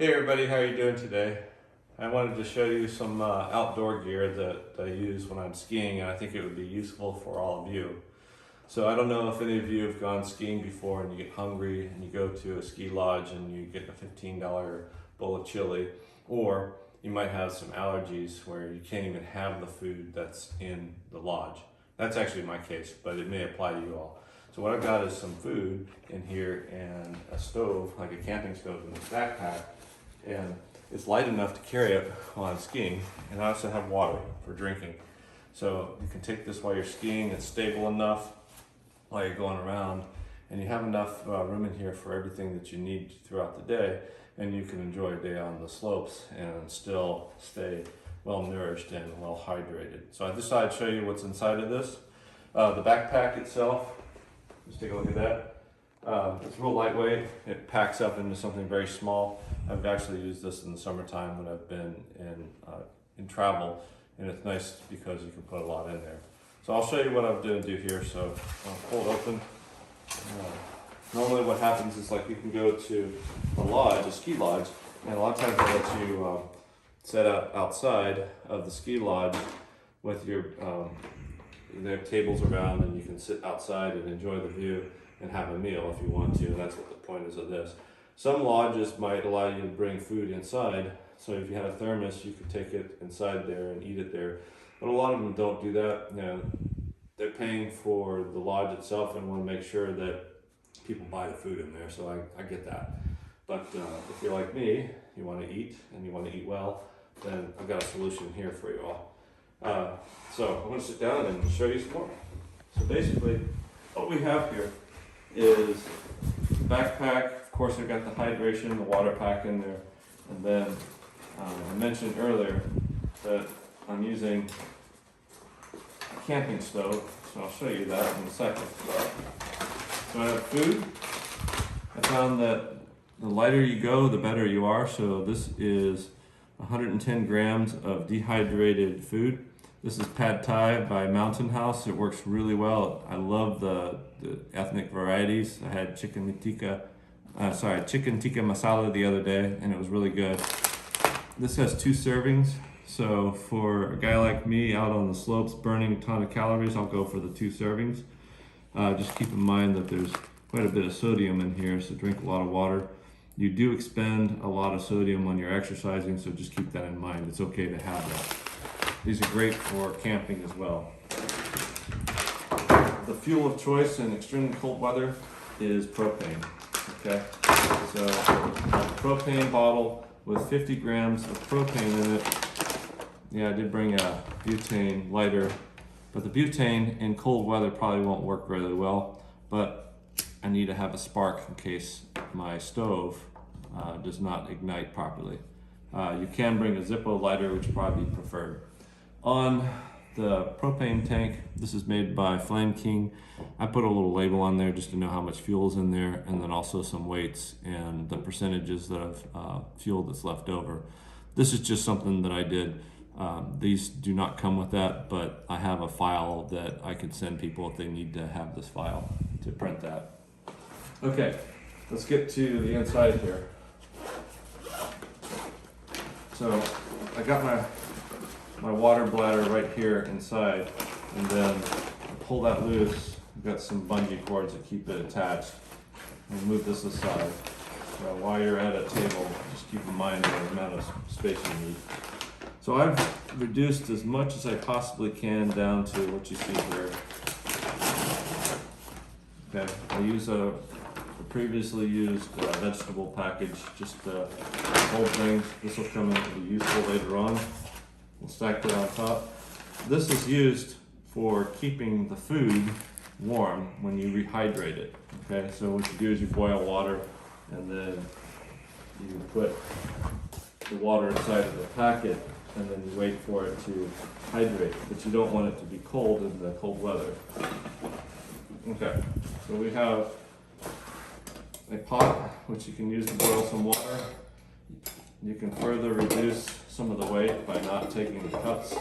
Hey everybody, how are you doing today? I wanted to show you some outdoor gear that I use when I'm skiing, and I think it would be useful for all of you. So I don't know if any of you have gone skiing before and you get hungry and you go to a ski lodge and you get a $15 bowl of chili, or you might have some allergies where you can't even have the food that's in the lodge. That's actually my case, but it may apply to you all. So what I've got is some food in here and a stove, like a camping stove in this backpack, and it's light enough to carry it while I'm skiing, and I also have water for drinking. So you can take this while you're skiing. It's stable enough while you're going around, and you have enough room in here for everything that you need throughout the day, and you can enjoy a day on the slopes and still stay well nourished and well hydrated. So I decided to show you what's inside of this. The backpack itself, just take a look at that. It's real lightweight. It packs up into something very small. I've actually used this in the summertime when I've been in travel, and it's nice because you can put a lot in there. So I'll show you what I'm going to do here. So I'll pull it open. Normally what happens is, like, you can go to a lodge, a ski lodge, and a lot of times they let you set up outside of the ski lodge with your they have tables around, and you can sit outside and enjoy the view and have a meal if you want to. And that's what the point is of this. Some lodges might allow you to bring food inside, so if you had a thermos you could take it inside there and eat it there, but a lot of them don't do that. You know, they're paying for the lodge itself and want to make sure that people buy the food in there, so I get that. But if you're like me, you want to eat and you want to eat well, then I've got a solution here for you all. So I'm going to sit down and show you some more. So basically what we have here is backpack. Of course, I've got the hydration, the water pack in there, and then I mentioned earlier that I'm using a camping stove, so I'll show you that in a second. So I have food. I found that the lighter you go, the better you are. So this is 110 grams of dehydrated food. This is Pad Thai by Mountain House. It works really well. I love the ethnic varieties. I had chicken tikka masala the other day, and it was really good. This has 2 servings. So for a guy like me out on the slopes burning a ton of calories, I'll go for the 2 servings. Just keep in mind that there's quite a bit of sodium in here, so drink a lot of water. You do expend a lot of sodium when you're exercising, so just keep that in mind. It's okay to have that. These are great for camping as well. The fuel of choice in extremely cold weather is propane. Okay, so a propane bottle with 50 grams of propane in it. Yeah, I did bring a butane lighter, but the butane in cold weather probably won't work really well, but I need to have a spark in case my stove does not ignite properly. You can bring a Zippo lighter, which would probably be preferred. On the propane tank, this is made by Flame King. I put a little label on there just to know how much fuel is in there, and then also some weights and the percentages of fuel that's left over. This is just something that I did. These do not come with that, but I have a file that I could send people if they need to have this file to print that. Okay, let's get to the inside here. So I got my water bladder right here inside, and then I pull that loose. I've got some bungee cords that keep it attached. I'll move this aside. So while you're at a table, just keep in mind the amount of space you need. So I've reduced as much as I possibly can down to what you see here. Okay, I use a previously used vegetable package, just old things. This will come in to be useful later on. We'll stack it on top. This is used for keeping the food warm when you rehydrate it. Okay, so what you do is you boil water, and then you put the water inside of the packet, and then you wait for it to hydrate, but you don't want it to be cold in the cold weather. Okay, so we have a pot which you can use to boil some water. You can further reduce some of the weight by not taking the cups,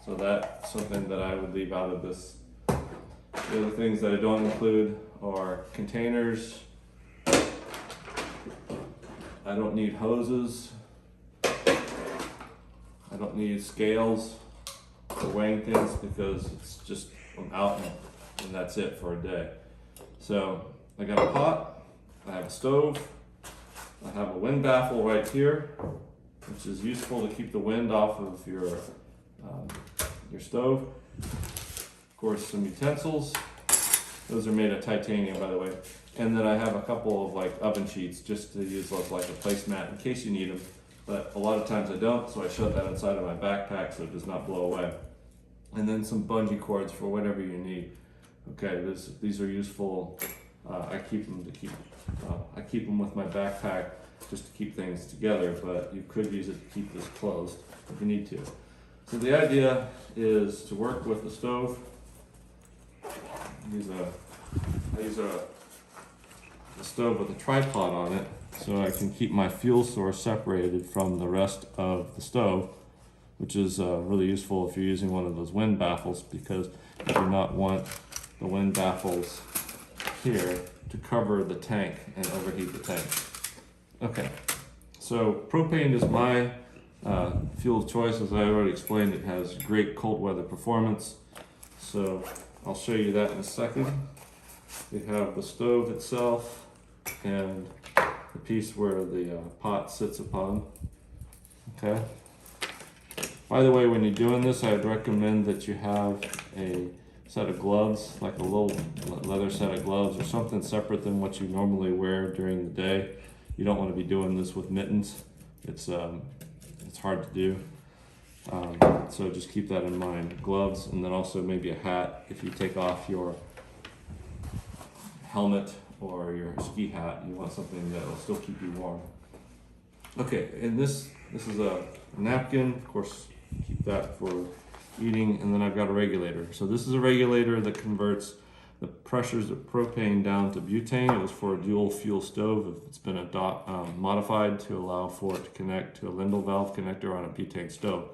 so that's something that I would leave out of this. The other things that I don't include are containers, I don't need hoses. I don't need scales for weighing things because it's just I'm out and that's it for a day. So I got a pot, I have a stove, I have a wind baffle right here, which is useful to keep the wind off of your stove. Of course, some utensils. Those are made of titanium, by the way. And then I have a couple of like oven sheets just to use as like a placemat in case you need them. But a lot of times I don't, so I shove that inside of my backpack so it does not blow away. And then some bungee cords for whatever you need. Okay, these are useful. I keep them with my backpack just to keep things together, but you could use it to keep this closed if you need to. So the idea is to work with the stove. I use a stove with a tripod on it so I can keep my fuel source separated from the rest of the stove, which is really useful if you're using one of those wind baffles, because you do not want the wind baffles here to cover the tank and overheat the tank. Okay, so propane is my fuel of choice. As I already explained, it has great cold weather performance. So I'll show you that in a second. We have the stove itself and the piece where the pot sits upon. Okay. By the way, when you're doing this, I'd recommend that you have a set of gloves, like a little leather set of gloves or something separate than what you normally wear during the day. You don't want to be doing this with mittens. It's hard to do. So just keep that in mind. Gloves, and then also maybe a hat if you take off your helmet or your ski hat. You want something that will still keep you warm. Okay, and this is a napkin. Of course, keep that for eating. And then I've got a regulator. So this is a regulator that converts the pressures of propane down to butane. It was for a dual fuel stove. It's been modified to allow for it to connect to a Lindell valve connector on a butane stove.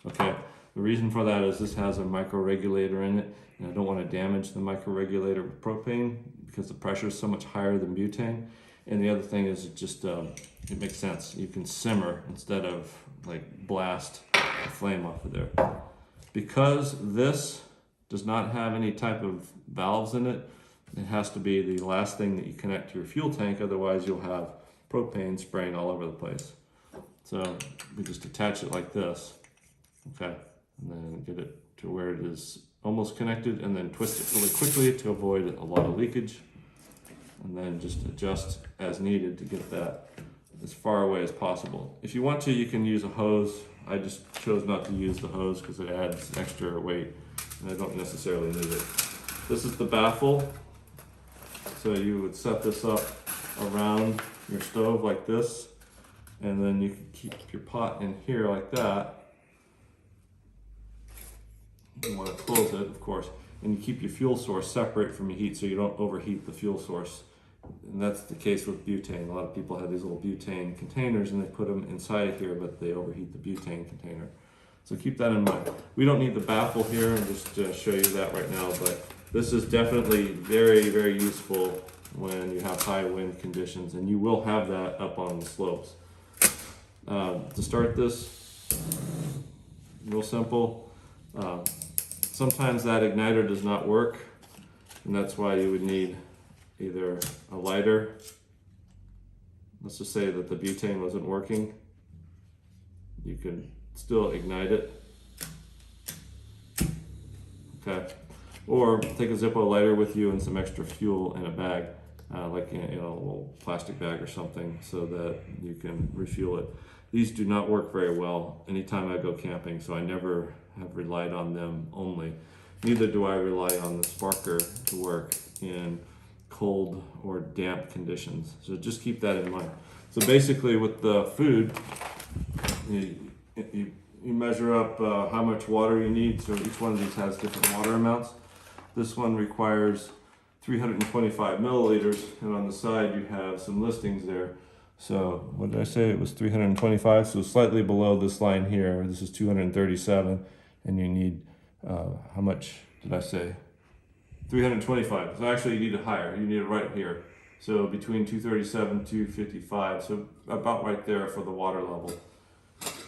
Okay, the reason for that is this has a micro regulator in it, and I don't want to damage the micro regulator with propane because the pressure is so much higher than butane. And the other thing is it makes sense. You can simmer instead of like blast the flame off of there. Because this does not have any type of valves in it, it has to be the last thing that you connect to your fuel tank, otherwise you'll have propane spraying all over the place. So we just attach it like this, okay, and then get it to where it is almost connected, and then twist it really quickly to avoid a lot of leakage, and then just adjust as needed to get that as far away as possible. If you want to, you can use a hose. I just chose not to use the hose because it adds extra weight and I don't necessarily need it. This is the baffle. So you would set this up around your stove like this, and then you can keep your pot in here like that. You want to close it, of course, and you keep your fuel source separate from your heat so you don't overheat the fuel source. And that's the case with butane. A lot of people have these little butane containers and they put them inside of here, but they overheat the butane container. So keep that in mind. We don't need the baffle here, and just show you that right now, but this is definitely very, very useful when you have high wind conditions, and you will have that up on the slopes. To start this, real simple. Sometimes that igniter does not work, and that's why you would need either a lighter. Let's just say that the butane wasn't working. You can still ignite it. Okay. Or take a Zippo lighter with you and some extra fuel in a bag, like a little plastic bag or something, so that you can refuel it. These do not work very well anytime I go camping, so I never have relied on them only. Neither do I rely on the sparker to work in cold or damp conditions. So just keep that in mind. So basically with the food, you measure up how much water you need. So each one of these has different water amounts. This one requires 325 milliliters, and on the side you have some listings there. So what did I say? It was 325, so slightly below this line here. This is 237, and you need, how much did I say? 325. So actually you need it higher. You need it right here. So between 237 255, so about right there for the water level.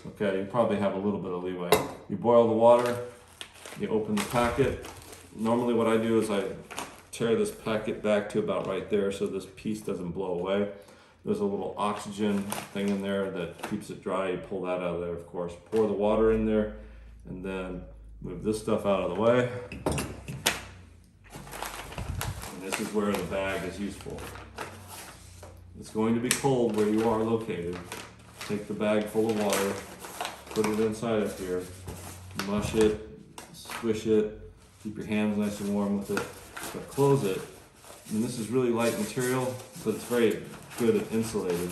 Okay, you probably have a little bit of leeway. You boil the water, you open the packet. Normally what I do is I tear this packet back to about right there so this piece doesn't blow away. There's a little oxygen thing in there that keeps it dry. You pull that out of there, of course. Pour the water in there, and then move this stuff out of the way. And this is where the bag is useful. It's going to be cold where you are located. Take the bag full of water, put it inside of here, mush it, squish it, keep your hands nice and warm with it, but close it. And this is really light material, but it's very good and insulated.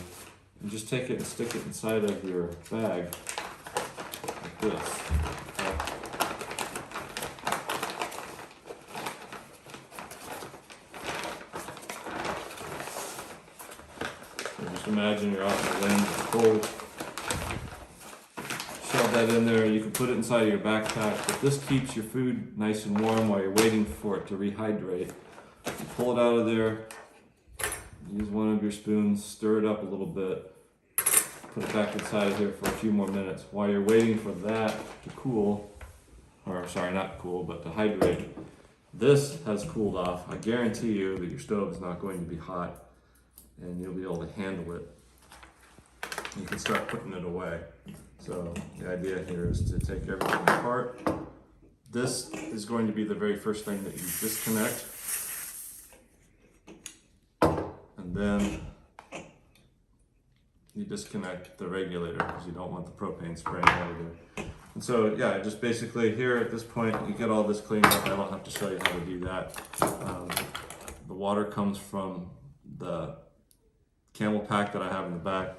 And just take it and stick it inside of your bag like this. Okay. So just imagine you're out in the wind, it's cold. Shove that in there. You can put it inside of your backpack, but this keeps your food nice and warm while you're waiting for it to rehydrate. You pull it out of there. Use one of your spoons, stir it up a little bit, put it back inside of here for a few more minutes. While you're waiting for that to cool, or sorry, not cool, but to hydrate, this has cooled off. I guarantee you that your stove is not going to be hot and you'll be able to handle it. You can start putting it away. So the idea here is to take everything apart. This is going to be the very first thing that you disconnect. And then you disconnect the regulator because you don't want the propane spraying out of there. And so yeah, just basically here at this point, you get all this cleaned up. I don't have to show you how to do that. The water comes from the camel pack that I have in the back.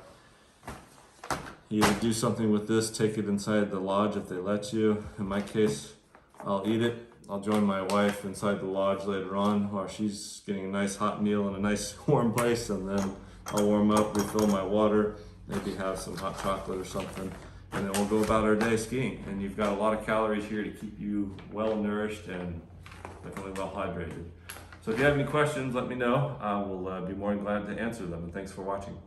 You either do something with this, take it inside the lodge if they let you. In my case, I'll eat it. I'll join my wife inside the lodge later on while she's getting a nice hot meal in a nice warm place, and then I'll warm up, refill my water, maybe have some hot chocolate or something, and then we'll go about our day skiing. And you've got a lot of calories here to keep you well nourished and definitely well hydrated. So if you have any questions, let me know. I will be more than glad to answer them, and thanks for watching.